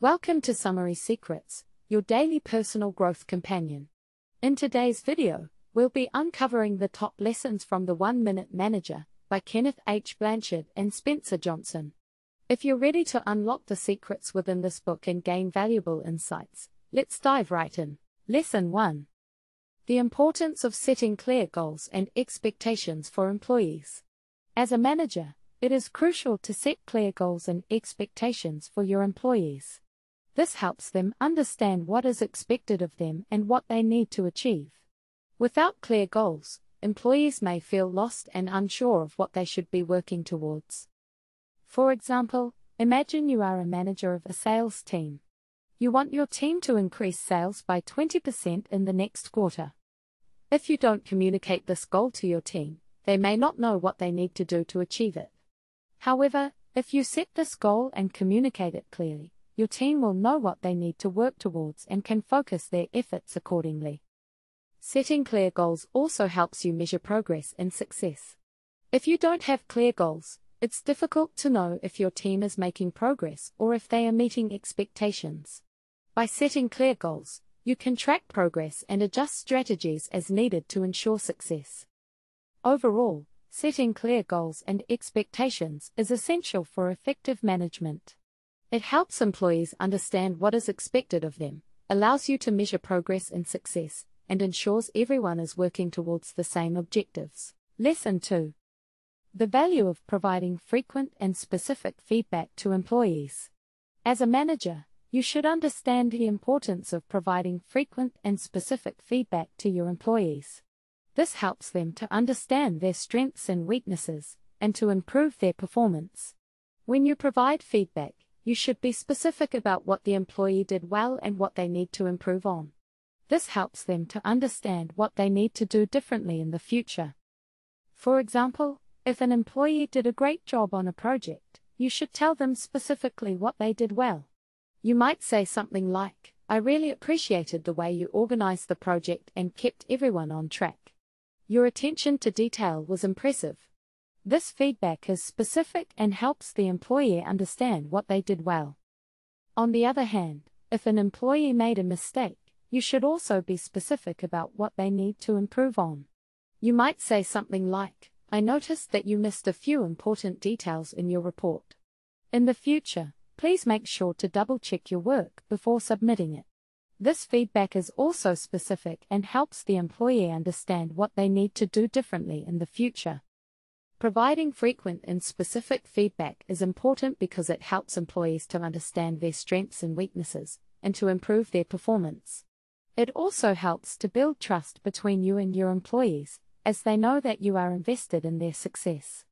Welcome to Summary Secrets, your daily personal growth companion. In today's video, we'll be uncovering the top lessons from The 1 Minute Manager by Kenneth H. Blanchard and Spencer Johnson. If you're ready to unlock the secrets within this book and gain valuable insights, let's dive right in. Lesson 1. The importance of setting clear goals and expectations for employees. As a manager, it is crucial to set clear goals and expectations for your employees. This helps them understand what is expected of them and what they need to achieve. Without clear goals, employees may feel lost and unsure of what they should be working towards. For example, imagine you are a manager of a sales team. You want your team to increase sales by 20% in the next quarter. If you don't communicate this goal to your team, they may not know what they need to do to achieve it. However, if you set this goal and communicate it clearly, your team will know what they need to work towards and can focus their efforts accordingly. Setting clear goals also helps you measure progress and success. If you don't have clear goals, it's difficult to know if your team is making progress or if they are meeting expectations. By setting clear goals, you can track progress and adjust strategies as needed to ensure success. Overall, setting clear goals and expectations is essential for effective management. It helps employees understand what is expected of them, allows you to measure progress and success, and ensures everyone is working towards the same objectives. Lesson 2. The value of providing frequent and specific feedback to employees. As a manager, you should understand the importance of providing frequent and specific feedback to your employees. This helps them to understand their strengths and weaknesses, and to improve their performance. When you provide feedback, you should be specific about what the employee did well and what they need to improve on. This helps them to understand what they need to do differently in the future. For example, if an employee did a great job on a project, you should tell them specifically what they did well. You might say something like, "I really appreciated the way you organized the project and kept everyone on track. Your attention to detail was impressive." This feedback is specific and helps the employee understand what they did well. On the other hand, if an employee made a mistake, you should also be specific about what they need to improve on. You might say something like, "I noticed that you missed a few important details in your report. In the future, please make sure to double-check your work before submitting it." This feedback is also specific and helps the employee understand what they need to do differently in the future. Providing frequent and specific feedback is important because it helps employees to understand their strengths and weaknesses, and to improve their performance. It also helps to build trust between you and your employees, as they know that you are invested in their success.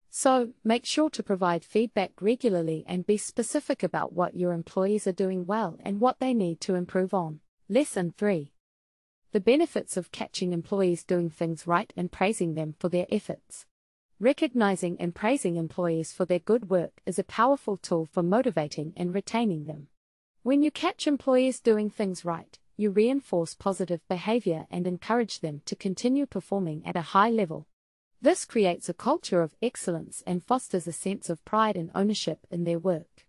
So, make sure to provide feedback regularly and be specific about what your employees are doing well and what they need to improve on. Lesson 3. The benefits of catching employees doing things right and praising them for their efforts. Recognizing and praising employees for their good work is a powerful tool for motivating and retaining them. When you catch employees doing things right, you reinforce positive behavior and encourage them to continue performing at a high level. This creates a culture of excellence and fosters a sense of pride and ownership in their work.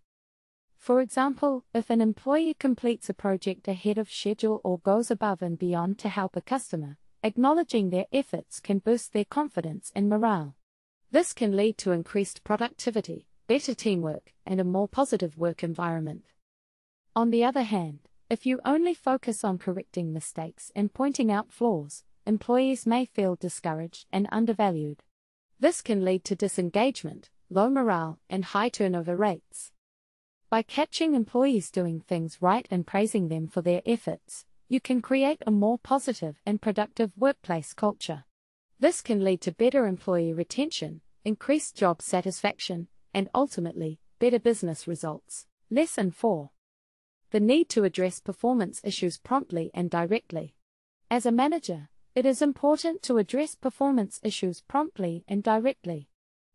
For example, if an employee completes a project ahead of schedule or goes above and beyond to help a customer, acknowledging their efforts can boost their confidence and morale. This can lead to increased productivity, better teamwork, and a more positive work environment. On the other hand, if you only focus on correcting mistakes and pointing out flaws, employees may feel discouraged and undervalued. This can lead to disengagement, low morale, and high turnover rates. By catching employees doing things right and praising them for their efforts, you can create a more positive and productive workplace culture. This can lead to better employee retention, increased job satisfaction, and ultimately, better business results. Lesson 4. The need to address performance issues promptly and directly. As a manager, it is important to address performance issues promptly and directly.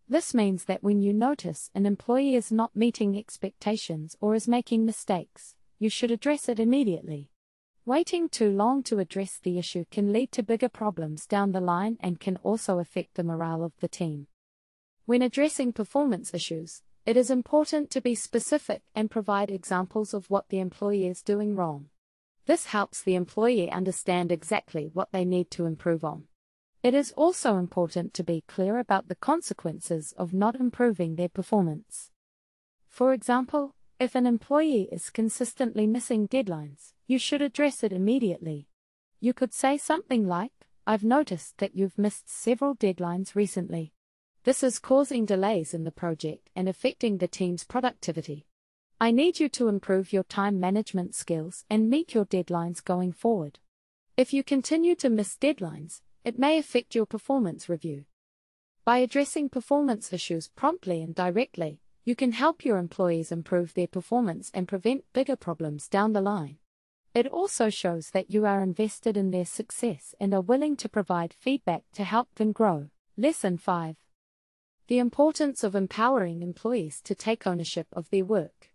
This means that when you notice an employee is not meeting expectations or is making mistakes, you should address it immediately. Waiting too long to address the issue can lead to bigger problems down the line and can also affect the morale of the team. When addressing performance issues, It is important to be specific and provide examples of what the employee is doing wrong. This helps the employee understand exactly what they need to improve on. It is also important to be clear about the consequences of not improving their performance. For example, if an employee is consistently missing deadlines, you should address it immediately. You could say something like, "I've noticed that you've missed several deadlines recently. This is causing delays in the project and affecting the team's productivity. I need you to improve your time management skills and meet your deadlines going forward. If you continue to miss deadlines, it may affect your performance review." By addressing performance issues promptly and directly, you can help your employees improve their performance and prevent bigger problems down the line. It also shows that you are invested in their success and are willing to provide feedback to help them grow. Lesson 5. The importance of empowering employees to take ownership of their work.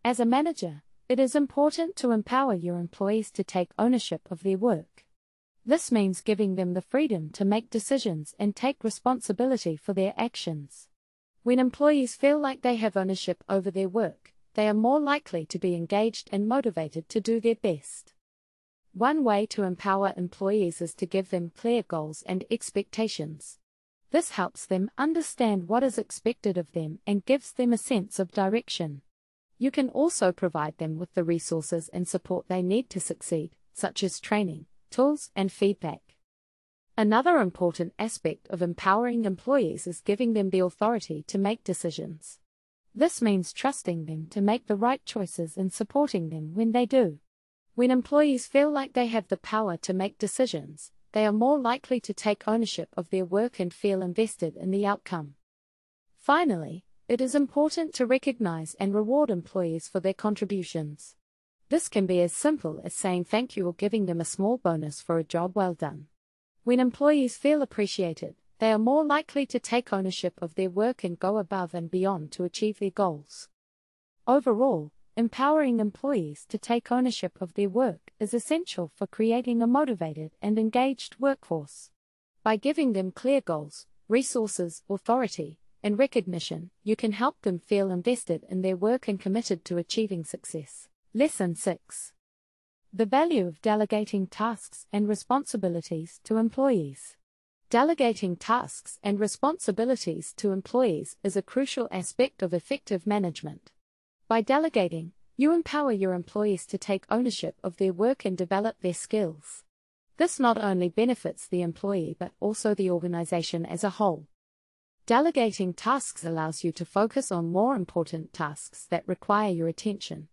As a manager, it is important to empower your employees to take ownership of their work. This means giving them the freedom to make decisions and take responsibility for their actions. When employees feel like they have ownership over their work, they are more likely to be engaged and motivated to do their best. One way to empower employees is to give them clear goals and expectations. This helps them understand what is expected of them and gives them a sense of direction. You can also provide them with the resources and support they need to succeed, such as training, tools, and feedback. Another important aspect of empowering employees is giving them the authority to make decisions. This means trusting them to make the right choices and supporting them when they do. When employees feel like they have the power to make decisions, they are more likely to take ownership of their work and feel invested in the outcome. Finally, it is important to recognize and reward employees for their contributions. This can be as simple as saying thank you or giving them a small bonus for a job well done. When employees feel appreciated, they are more likely to take ownership of their work and go above and beyond to achieve their goals. Overall, empowering employees to take ownership of their work is essential for creating a motivated and engaged workforce. By giving them clear goals, resources, authority, and recognition, you can help them feel invested in their work and committed to achieving success. Lesson 6. The value of delegating tasks and responsibilities to employees. Delegating tasks and responsibilities to employees is a crucial aspect of effective management. By delegating, you empower your employees to take ownership of their work and develop their skills. This not only benefits the employee but also the organization as a whole. Delegating tasks allows you to focus on more important tasks that require your attention.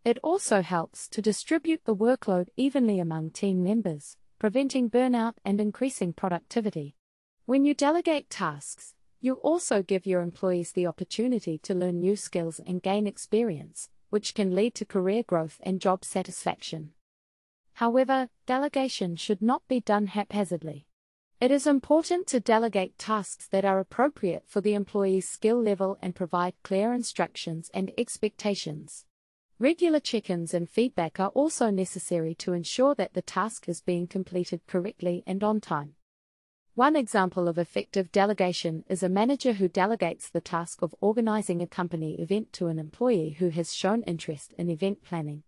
It also helps to distribute the workload evenly among team members, preventing burnout and increasing productivity. When you delegate tasks, you also give your employees the opportunity to learn new skills and gain experience, which can lead to career growth and job satisfaction. However, delegation should not be done haphazardly. It is important to delegate tasks that are appropriate for the employee's skill level and provide clear instructions and expectations. Regular check-ins and feedback are also necessary to ensure that the task is being completed correctly and on time. One example of effective delegation is a manager who delegates the task of organizing a company event to an employee who has shown interest in event planning.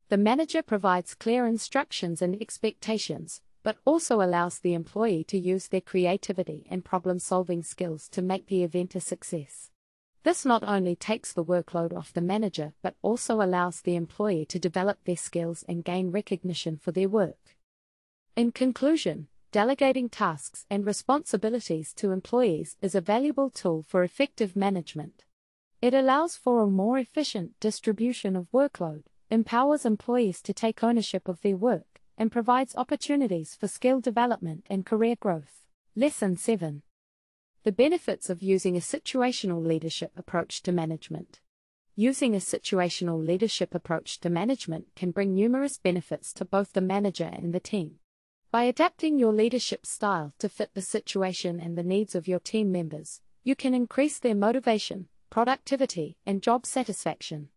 The manager provides clear instructions and expectations, but also allows the employee to use their creativity and problem-solving skills to make the event a success. This not only takes the workload off the manager but also allows the employee to develop their skills and gain recognition for their work. In conclusion, delegating tasks and responsibilities to employees is a valuable tool for effective management. It allows for a more efficient distribution of workload, empowers employees to take ownership of their work, and provides opportunities for skill development and career growth. Lesson 7. The benefits of using a situational leadership approach to management. Using a situational leadership approach to management can bring numerous benefits to both the manager and the team. By adapting your leadership style to fit the situation and the needs of your team members, you can increase their motivation, productivity, and job satisfaction.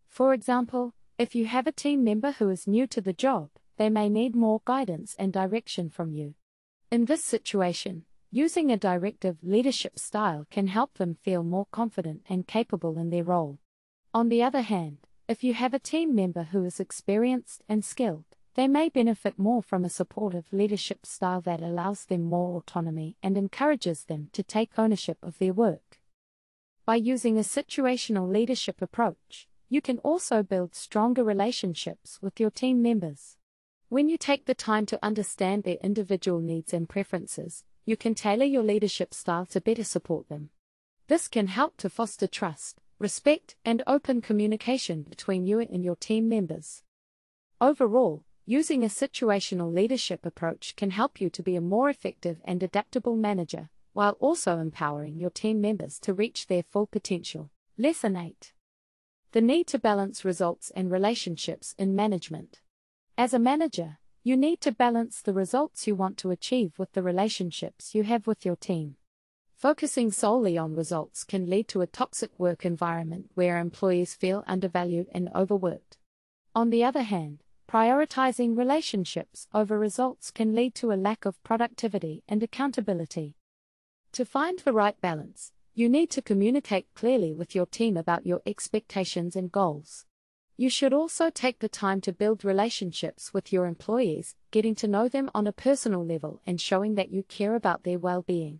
For example, if you have a team member who is new to the job, they may need more guidance and direction from you. In this situation, Using a directive leadership style can help them feel more confident and capable in their role. On the other hand, if you have a team member who is experienced and skilled, they may benefit more from a supportive leadership style that allows them more autonomy and encourages them to take ownership of their work. By using a situational leadership approach, you can also build stronger relationships with your team members. When you take the time to understand their individual needs and preferences, you can tailor your leadership style to better support them. This can help to foster trust, respect, and open communication between you and your team members. Overall, using a situational leadership approach can help you to be a more effective and adaptable manager, while also empowering your team members to reach their full potential. Lesson 8. The need to balance results and relationships in management. As a manager, you need to balance the results you want to achieve with the relationships you have with your team. Focusing solely on results can lead to a toxic work environment where employees feel undervalued and overworked. On the other hand, prioritizing relationships over results can lead to a lack of productivity and accountability. To find the right balance, you need to communicate clearly with your team about your expectations and goals. You should also take the time to build relationships with your employees, getting to know them on a personal level and showing that you care about their well-being.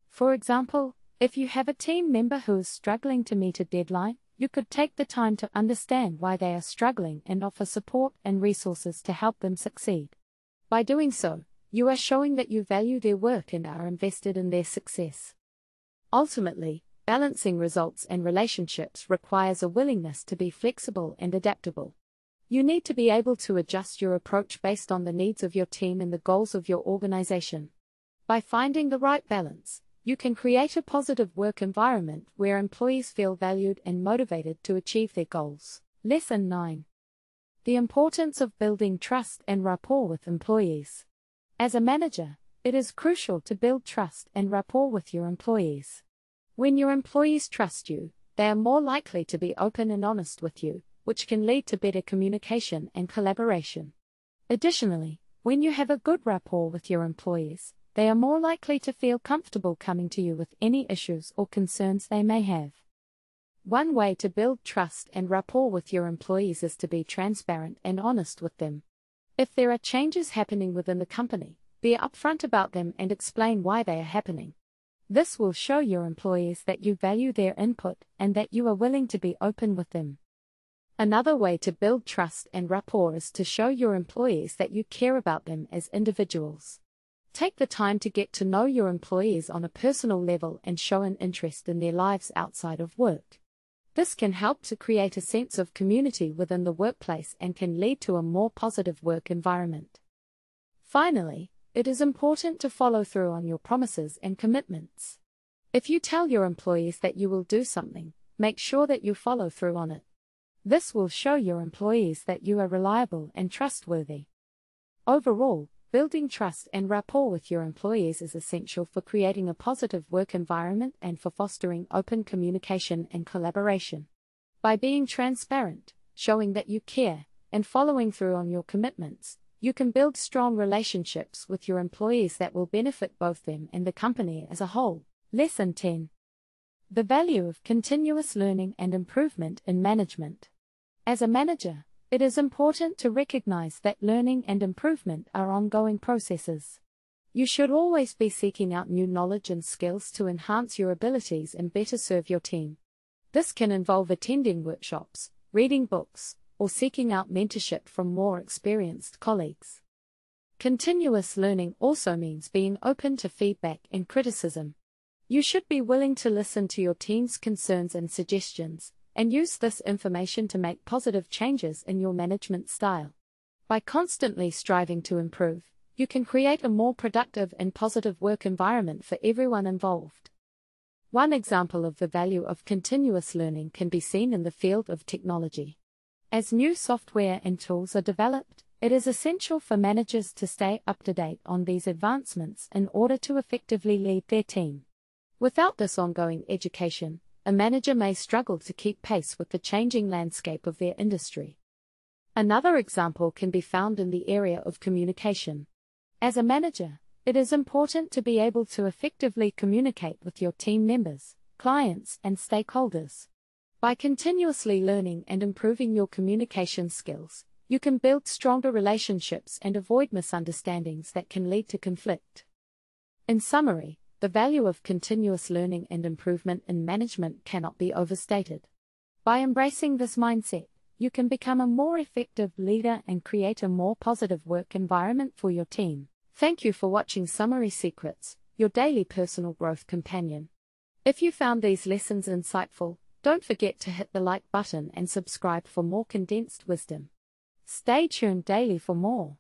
For example, if you have a team member who is struggling to meet a deadline, you could take the time to understand why they are struggling and offer support and resources to help them succeed. By doing so, you are showing that you value their work and are invested in their success. Ultimately, balancing results and relationships requires a willingness to be flexible and adaptable. You need to be able to adjust your approach based on the needs of your team and the goals of your organization. By finding the right balance, you can create a positive work environment where employees feel valued and motivated to achieve their goals. Lesson 9. The importance of building trust and rapport with employees. As a manager, it is crucial to build trust and rapport with your employees. When your employees trust you, they are more likely to be open and honest with you, which can lead to better communication and collaboration. Additionally, when you have a good rapport with your employees, they are more likely to feel comfortable coming to you with any issues or concerns they may have. One way to build trust and rapport with your employees is to be transparent and honest with them. If there are changes happening within the company, be upfront about them and explain why they are happening. This will show your employees that you value their input and that you are willing to be open with them. Another way to build trust and rapport is to show your employees that you care about them as individuals. Take the time to get to know your employees on a personal level and show an interest in their lives outside of work. This can help to create a sense of community within the workplace and can lead to a more positive work environment. Finally, it is important to follow through on your promises and commitments. If you tell your employees that you will do something, make sure that you follow through on it. This will show your employees that you are reliable and trustworthy. Overall, building trust and rapport with your employees is essential for creating a positive work environment and for fostering open communication and collaboration. By being transparent, showing that you care, and following through on your commitments, you can build strong relationships with your employees that will benefit both them and the company as a whole. Lesson 10. The value of continuous learning and improvement in management. As a manager, it is important to recognize that learning and improvement are ongoing processes. You should always be seeking out new knowledge and skills to enhance your abilities and better serve your team. This can involve attending workshops, reading books, or seeking out mentorship from more experienced colleagues. Continuous learning also means being open to feedback and criticism. You should be willing to listen to your team's concerns and suggestions, and use this information to make positive changes in your management style. By constantly striving to improve, you can create a more productive and positive work environment for everyone involved. One example of the value of continuous learning can be seen in the field of technology. As new software and tools are developed, it is essential for managers to stay up to date on these advancements in order to effectively lead their team. Without this ongoing education, a manager may struggle to keep pace with the changing landscape of their industry. Another example can be found in the area of communication. As a manager, It is important to be able to effectively communicate with your team members, clients, and stakeholders. By continuously learning and improving your communication skills, you can build stronger relationships and avoid misunderstandings that can lead to conflict. In summary, the value of continuous learning and improvement in management cannot be overstated. By embracing this mindset, you can become a more effective leader and create a more positive work environment for your team. Thank you for watching Summary Secrets, your daily personal growth companion. If you found these lessons insightful, don't forget to hit the like button and subscribe for more condensed wisdom. Stay tuned daily for more.